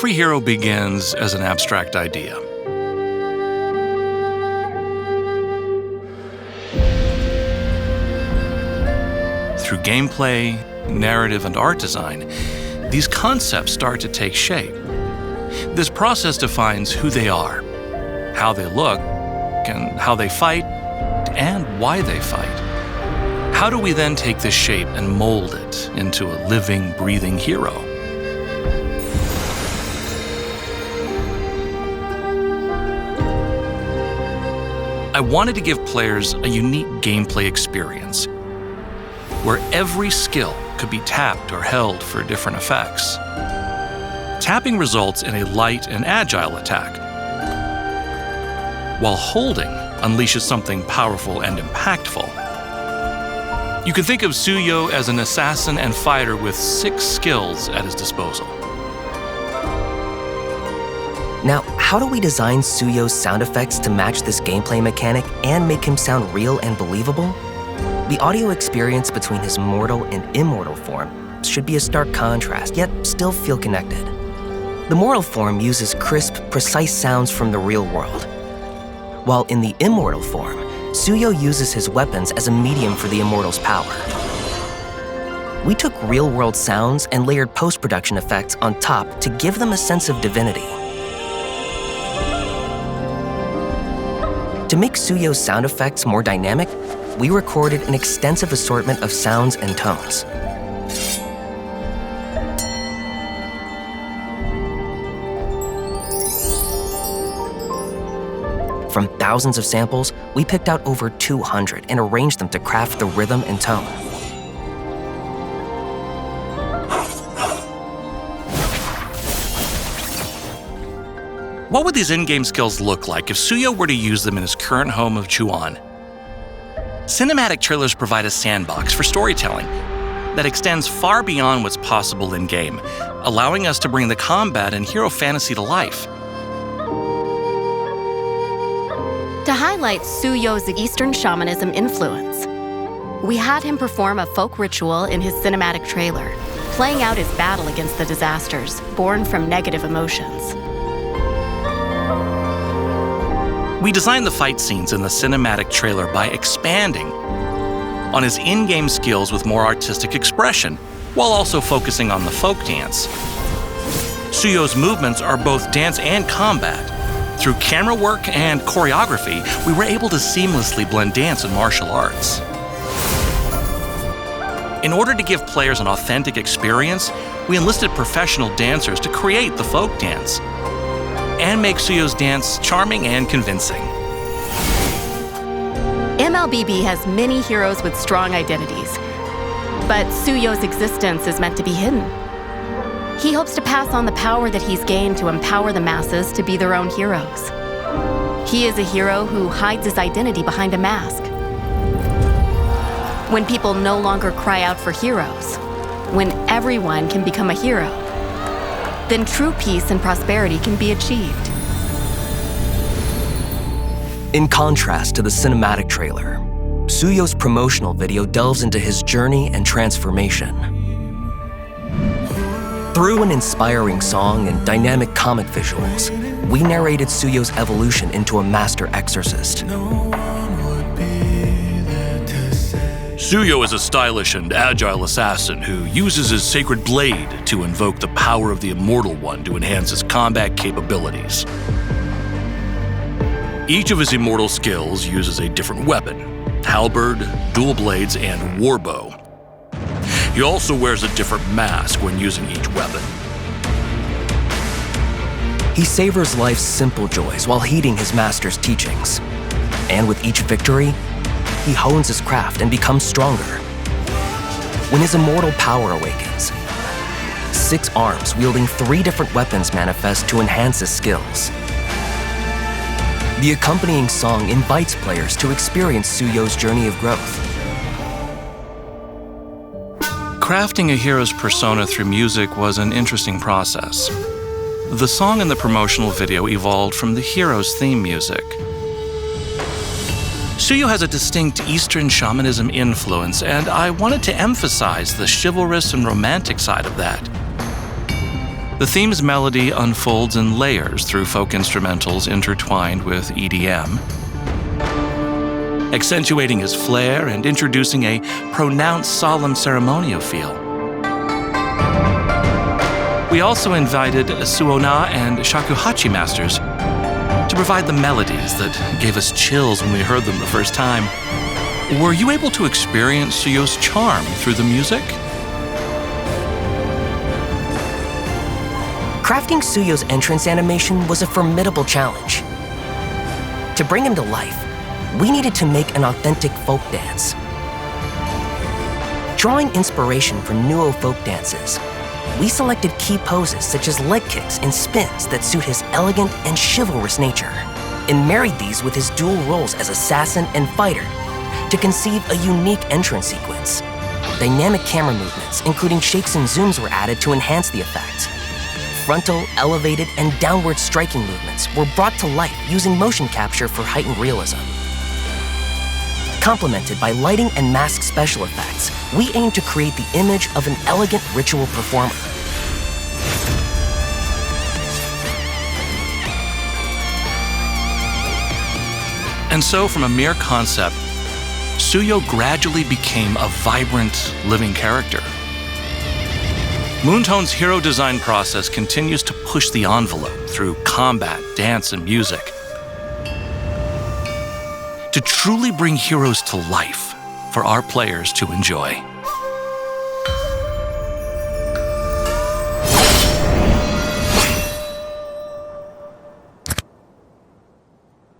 Every hero begins as an abstract idea. Through gameplay, narrative, and art design, these concepts start to take shape. This process defines who they are, how they look, and how they fight, and why they fight. How do we then take this shape and mold it into a living, breathing hero? I wanted to give players a unique gameplay experience where every skill could be tapped or held for different effects. Tapping results in a light and agile attack, while holding unleashes something powerful and impactful. You can think of Suyou as an assassin and fighter with 6 skills at his disposal. Now, how do we design Suyou's sound effects to match this gameplay mechanic and make him sound real and believable? The audio experience between his mortal and immortal form should be a stark contrast, yet still feel connected. The mortal form uses crisp, precise sounds from the real world, while in the immortal form, Suyou uses his weapons as a medium for the immortal's power. We took real-world sounds and layered post-production effects on top to give them a sense of divinity. To make Suyou's sound effects more dynamic, we recorded an extensive assortment of sounds and tones. From thousands of samples, we picked out over 200 and arranged them to craft the rhythm and tone. What would these in-game skills look like if Suyou were to use them in his current home of Chuan? Cinematic trailers provide a sandbox for storytelling that extends far beyond what's possible in-game, allowing us to bring the combat and hero fantasy to life. To highlight Suyou's Eastern shamanism influence, we had him perform a folk ritual in his cinematic trailer, playing out his battle against the disasters born from negative emotions. We designed the fight scenes in the cinematic trailer by expanding on his in-game skills with more artistic expression, while also focusing on the folk dance. Suyou's movements are both dance and combat. Through camera work and choreography, we were able to seamlessly blend dance and martial arts. In order to give players an authentic experience, we enlisted professional dancers to create the folk dance and make Suyou's dance charming and convincing. MLBB has many heroes with strong identities, but Suyou's existence is meant to be hidden. He hopes to pass on the power that he's gained to empower the masses to be their own heroes. He is a hero who hides his identity behind a mask. When people no longer cry out for heroes, when everyone can become a hero, then true peace and prosperity can be achieved. In contrast to the cinematic trailer, Suyou's promotional video delves into his journey and transformation. Through an inspiring song and dynamic comic visuals, we narrated Suyou's evolution into a master exorcist. Suyou is a stylish and agile assassin who uses his sacred blade to invoke the power of the Immortal One to enhance his combat capabilities. Each of his immortal skills uses a different weapon: halberd, dual blades, and warbow. He also wears a different mask when using each weapon. He savors life's simple joys while heeding his master's teachings. And with each victory, he hones his craft and becomes stronger. When his immortal power awakens, 6 arms wielding 3 different weapons manifest to enhance his skills. The accompanying song invites players to experience Suyou's journey of growth. Crafting a hero's persona through music was an interesting process. The song in the promotional video evolved from the hero's theme music. Suyou has a distinct Eastern shamanism influence, and I wanted to emphasize the chivalrous and romantic side of that. The theme's melody unfolds in layers through folk instrumentals intertwined with EDM, accentuating his flair and introducing a pronounced solemn ceremonial feel. We also invited Suona and shakuhachi masters to provide the melodies that gave us chills when we heard them the first time. Were you able to experience Suyou's charm through the music? Crafting Suyou's entrance animation was a formidable challenge. To bring him to life, we needed to make an authentic folk dance. Drawing inspiration from Nuo folk dances, we selected key poses such as leg kicks and spins that suit his elegant and chivalrous nature, and married these with his dual roles as assassin and fighter to conceive a unique entrance sequence. Dynamic camera movements, including shakes and zooms, were added to enhance the effect. Frontal, elevated, and downward striking movements were brought to life using motion capture for heightened realism. Complemented by lighting and mask special effects, we aimed to create the image of an elegant ritual performer. And so, from a mere concept, Suyou gradually became a vibrant, living character. Moontone's hero design process continues to push the envelope through combat, dance, and music to truly bring heroes to life for our players to enjoy.